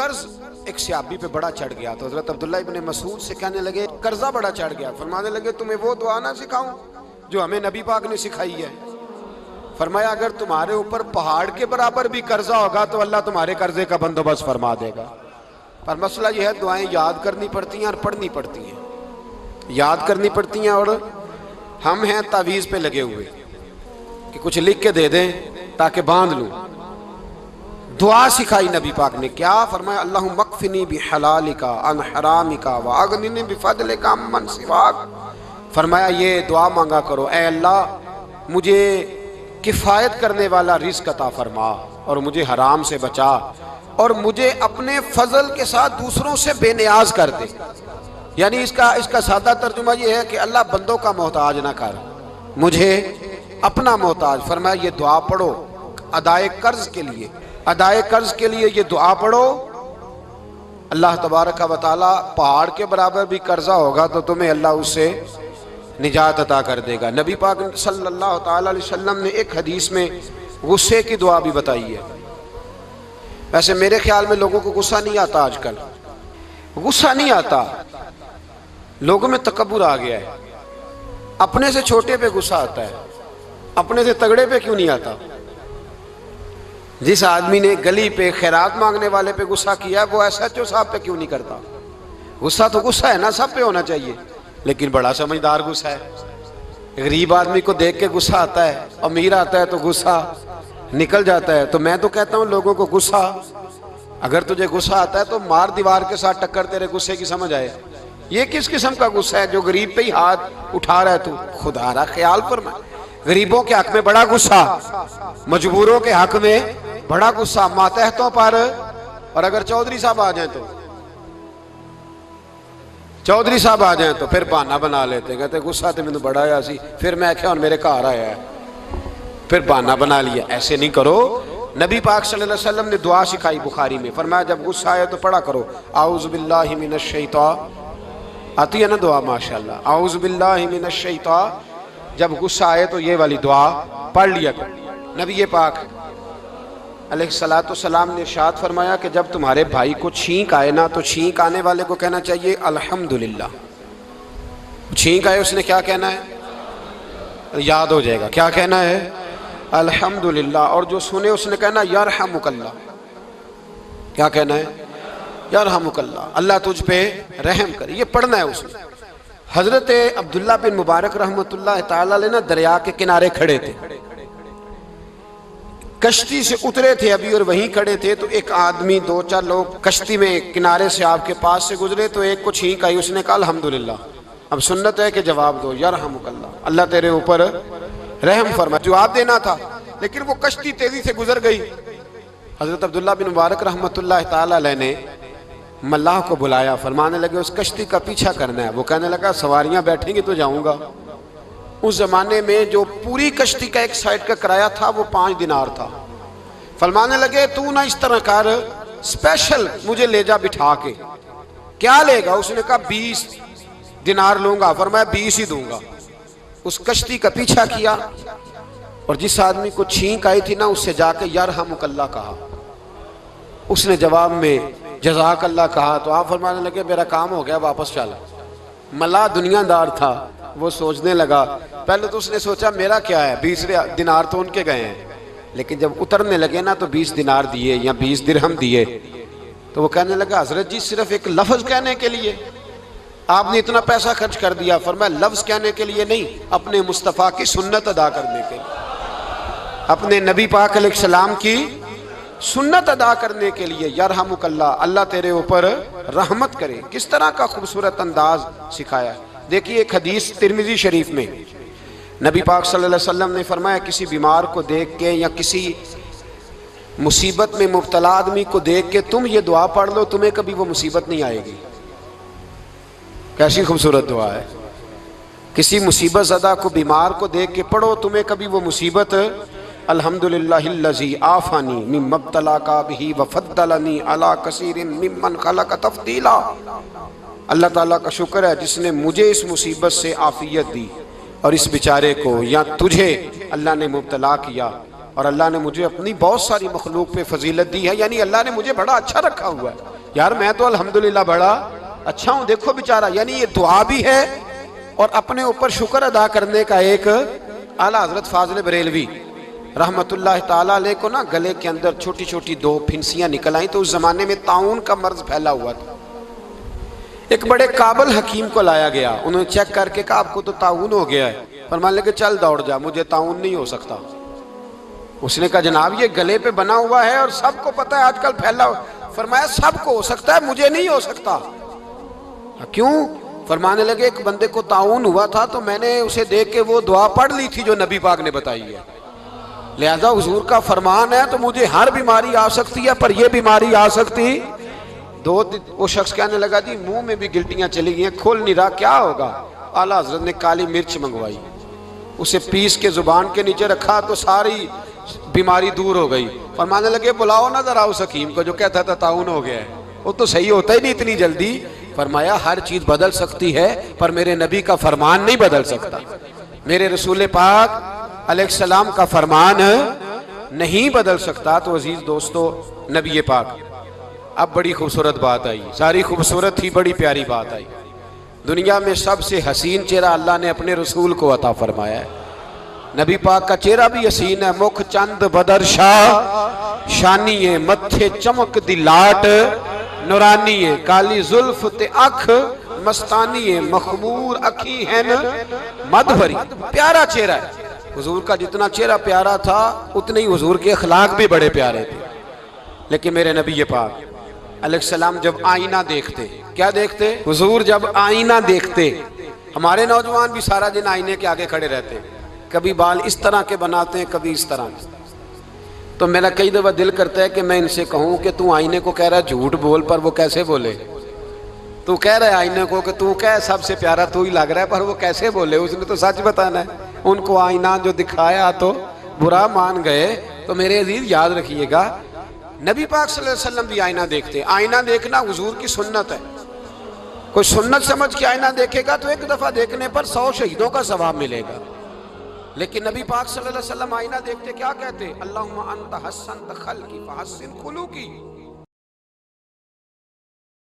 कर्ज एक सहाबी पे बड़ा चढ़ गया तो हजरत अब्दुल्ला इब्न मसूद से कहने लगे कर्जा बड़ा चढ़ गया। फरमाने लगे तुम्हें वो दुआ ना सिखाऊं जो हमें नबी पाक ने सिखाई है। फरमाया अगर तुम्हारे ऊपर पहाड़ के बराबर भी कर्जा होगा तो अल्लाह तुम्हारे कर्जे का बंदोबस्त फरमा देगा। पर मसला यह है दुआएं याद करनी पड़ती हैं और पढ़नी पड़ती हैं, याद करनी पड़ती हैं। और हम हैं तावीज़ पे लगे हुए कि कुछ लिख के दे दें ताकि बांध लूं। दुआ सिखाई नबी पाक ने, क्या फरमाया? अल्लाहु मकफिनी बि हलालिका अन हरामिका व अगनिनी बि फदलिका अम्मन सिवाक। फरमाया ये दुआ मांगा करो, ऐ अल्लाह मुझे किफ़ायत करने वाला रिज़्क़ अता फरमा और मुझे हराम से बचा और मुझे अपने फजल के साथ दूसरों से बेनियाज कर दे। यानी इसका सादा तर्जुमा ये है कि अल्लाह बंदों का मोहताज ना कर, मुझे अपना मोहताज। फरमाया ये दुआ पढ़ो अदाए कर्ज के लिए, अदाए कर्ज के लिए ये दुआ पढ़ो। अल्लाह तबारक व तआला पहाड़ के बराबर भी कर्जा होगा तो तुम्हें अल्लाह उससे निजात अता कर देगा। नबी पाक सल्लल्लाहु तआला अलैहि वसल्लम ने एक हदीस में गुस्से की दुआ भी बताई है। वैसे मेरे ख्याल में लोगों को गुस्सा नहीं आता, आजकल गुस्सा नहीं आता, लोगों में तकब्बुर आ गया है। अपने से छोटे पे गुस्सा आता है, अपने से तगड़े पे क्यों नहीं आता? जिस आदमी ने गली पे खैरात मांगने वाले पे गुस्सा किया वो SHO साहब पे क्यों नहीं करता? गुस्सा तो गुस्सा है ना, सब पे होना चाहिए, लेकिन बड़ा समझदार गुस्सा है। गरीब आदमी को देख के गुस्सा आता है, अमीर आता है तो गुस्सा निकल जाता है। तो मैं तो कहता हूँ लोगों को गुस्सा, अगर तुझे गुस्सा आता है तो मार दीवार के साथ टक्कर तेरे गुस्से की समझ आए। ये किस किस्म का गुस्सा है जो गरीब पे ही हाथ उठा रहा है तू? खुदा रा ख्याल फरमा। गरीबों के हक में बड़ा गुस्सा, मजबूरों के हक में बड़ा गुस्सा, मातहतों पर। और अगर चौधरी साहब आ जाए तो चौधरी साहब आ जाए तो फिर बहाना बना लेते, कहते गुस्सा तो मैंने बड़ा आया सी, फिर मैं क्या मेरे घर आया है, फिर बहाना बना लिया। ऐसे नहीं करो। नबी पाक सल्लल्लाहु अलैहि वसल्लम ने दुआ सिखाई बुखारी में, फरमाया जब गुस्सा आए तो पढ़ा करो आऊज़ु बिल्लाहि मिनश शैतान। आती है ना दुआ माशाअल्लाह, आऊज़ु बिल्लाहि मिनश शैतान। जब गुस्सा आए तो ये वाली दुआ पढ़ लिया करो। नबी पाक अलैहिस्सलातु वस्सलाम ने इरशाद फरमाया कि जब तुम्हारे भाई को छींक आए ना तो छींक आने वाले को कहना चाहिए अल्हम्दुलिल्लाह। छींक आए उसने क्या कहना है? याद हो जाएगा, क्या कहना है? अल्हम्दुलिल्लाह। और जो सुने उसने कहना यरहमुकल्लाह। क्या कहना है? यरहमुकल्लाह, अल्लाह तुझ पे रहम करे। ये पढ़ना है उसने। हजरत अब्दुल्ला बिन मुबारक रहमतुल्लाह तआला अलैह ना दरिया के किनारे खड़े थे, कश्ती से उतरे थे अभी और वहीं खड़े थे। तो एक आदमी, दो चार लोग कश्ती में किनारे से आपके पास से गुजरे तो एक को छींक आई, उसने कहा अल्हम्दुलिल्लाह। अब सुन्नत है कि जवाब दो यरहमुकल्लाह, अल्लाह तेरे ऊपर रहम फरमा। जवाब देना था लेकिन वो कश्ती तेजी से गुजर गई। हजरत अब्दुल्ला बिन मुबारक रहमतुल्लाह तआला अलैह ने मल्लाह को बुलाया, फरमाने लगे उस कश्ती का पीछा करना है। वो कहने लगा सवारियां बैठेंगी तो जाऊंगा। उस जमाने में जो पूरी कश्ती का एक साइड का किराया था वो 5 दिनार था। फरमाने लगे तू ना इस तरह कर, स्पेशल मुझे ले जा बिठा के। क्या लेगा? उसने कहा 20 दिनार लूंगा। फरमाया 20 ही दूंगा। उस कश्ती का पीछा किया और जिस आदमी को छींक आई थी ना उससे जाके यरहमुकल्लाह कहा। उसने जवाब में जज़ाकल्लाह कहा तो आप फरमाने लगे मेरा काम हो गया, वापस चला। मल्लाह दुनियादार था, वो सोचने लगा, पहले तो उसने सोचा मेरा क्या है, 20 दिनार तो उनके गए हैं। लेकिन जब उतरने लगे ना तो 20 दिनार दिए या 20 दिरहम दिए। तो वो कहने लगा हजरत जी सिर्फ एक लफ्ज़ कहने के लिए आपने इतना पैसा खर्च कर दिया। फरमाया लफ्ज़ कहने के लिए नहीं, अपने मुस्तफ़ा की सुन्नत अदा करने के लिए, अपने नबी पाक अलैहिस्सलाम की सुन्नत अदा करने के लिए। यरहमुकल्लाह, अल्लाह तेरे ऊपर रहमत करे। किस तरह का खूबसूरत अंदाज सिखाया। देखिए एक हदीस तिरमिज़ी शरीफ में नबी पाक सल्लल्लाहु अलैहि वसल्लम ने फरमाया किसी बीमार को देख के या किसी मुसीबत में मुब्तला आदमी को देख के तुम ये दुआ पढ़ लो, तुम्हें कभी वो मुसीबत नहीं आएगी। कैसी खूबसूरत दुआ है। किसी मुसीबत ज़दा को, बीमार को देख के पढ़ो, तुम्हें कभी वो मुसीबत अल्हम्दुलिल्लाहिल्लज़ी आफ़ानी मिम्मा इब्तलाका बिही व फ़द्दलनी अला कसीरिन मिम्मन खलक़ तफ़दीला। अल्लाह ताला का शुक्र है जिसने मुझे इस मुसीबत से आफ़ियत दी और इस बेचारे को या तुझे अल्लाह ने मुब्तला किया और अल्लाह ने मुझे अपनी बहुत सारी मखलूक पे फजीलत दी है। यानी अल्लाह ने मुझे बड़ा अच्छा रखा हुआ है। यार मैं तो अल्हम्दुलिल्लाह बड़ा अच्छा हूं, देखो बेचारा। यानी ये दुआ भी है और अपने ऊपर शुक्र अदा करने का एक। आला हजरत फाजिल बरेलवी रहमतुल्लाह ताला अलैह को ना गले के अंदर छोटी छोटी 2 फिंसियां निकल आई। तो उस जमाने में ताउन का मर्ज फैला हुआ था। एक बड़े काबिल हकीम को लाया गया, उन्होंने चेक करके कहा आपको तो ताउन हो गया है। फरमान लगे चल दौड़ जा, मुझे ताउन नहीं हो सकता। उसने कहा जनाब ये गले पे बना हुआ है और सबको पता है आजकल फैला हुआ। फरमाया सबको हो सकता है, मुझे नहीं हो सकता। क्यों? फरमाने लगे एक बंदे को ताउन हुआ था तो मैंने उसे देख के वो दुआ पढ़ ली थी जो नबी पाक ने बताई है, लिहाजा हुजूर का फरमान है तो मुझे हर बीमारी आ सकती है पर यह बीमारी आ सकती। वो शख्स कहने लगा जी मुंह में भी गिल्टियां चली गई, खोल नहीं रहा, क्या होगा? आला हजरत ने काली मिर्च मंगवाई, उसे पीस के जुबान के नीचे रखा तो सारी बीमारी दूर हो गई। फरमाने लगे बुलाओ ना जरा उस हकीम को जो कहता था ताउन हो गया है, वो तो सही होता ही नहीं इतनी जल्दी। फरमाया हर चीज बदल सकती है पर मेरे नबी का फरमान नहीं बदल सकता, मेरे रसूल पाक अलैहिस्सलाम का फरमान नहीं बदल सकता। तो अजीज दोस्तों नबी पाक, अब बड़ी खूबसूरत बात आई, सारी खूबसूरत थी, बड़ी प्यारी बात आई। दुनिया में सबसे हसीन चेहरा अल्लाह ने अपने रसूल को अता फरमाया है। नबी पाक का चेहरा भी हसीन है। मुख चंद बदर शाह शानी है, मत्थे चमक दी लाट नूरानी है, काली जुल्फ ते अख मस्तानी है, मखमूर अखी है न मद भरी। प्यारा चेहरा है हुजूर का। जितना चेहरा प्यारा था उतने ही हुजूर के अखलाक भी बड़े प्यारे थे। लेकिन मेरे नबी पाक अलैहिस्सलाम जब आईना देखते, क्या देखते? हुजूर जब आईना देखते, हमारे नौजवान भी सारा दिन आईने के आगे खड़े रहते हैं, कभी बाल इस तरह के बनाते हैं कभी इस तरह के। तो मेरा कई दफा दिल करता है कि मैं इनसे कहूं कि तू आईने को कह रहा है झूठ बोल, पर वो कैसे बोले? तू कह रहा है आईने को कि तू क्या सबसे प्यारा तू ही लग रहा है, पर वो कैसे बोले? उसने तो सच बताना है। उनको आईना जो दिखाया तो बुरा मान गए। तो मेरे अजीज याद रखिएगा नबी पाक सल्लल्लाहु अलैहि वसल्लम भी आईना देखते। आईना देखना हुजूर की सुन्नत है। कोई सुन्नत समझ के आईना देखेगा तो एक दफा देखने पर 100 शहीदों का सवाब मिलेगा। लेकिन नबी पाक सल्लल्लाहु अलैहि वसल्लम आईना देखते क्या कहते? अल्लाहुम्मा अंत हसन खल्की फहस्सिन खुलूकी।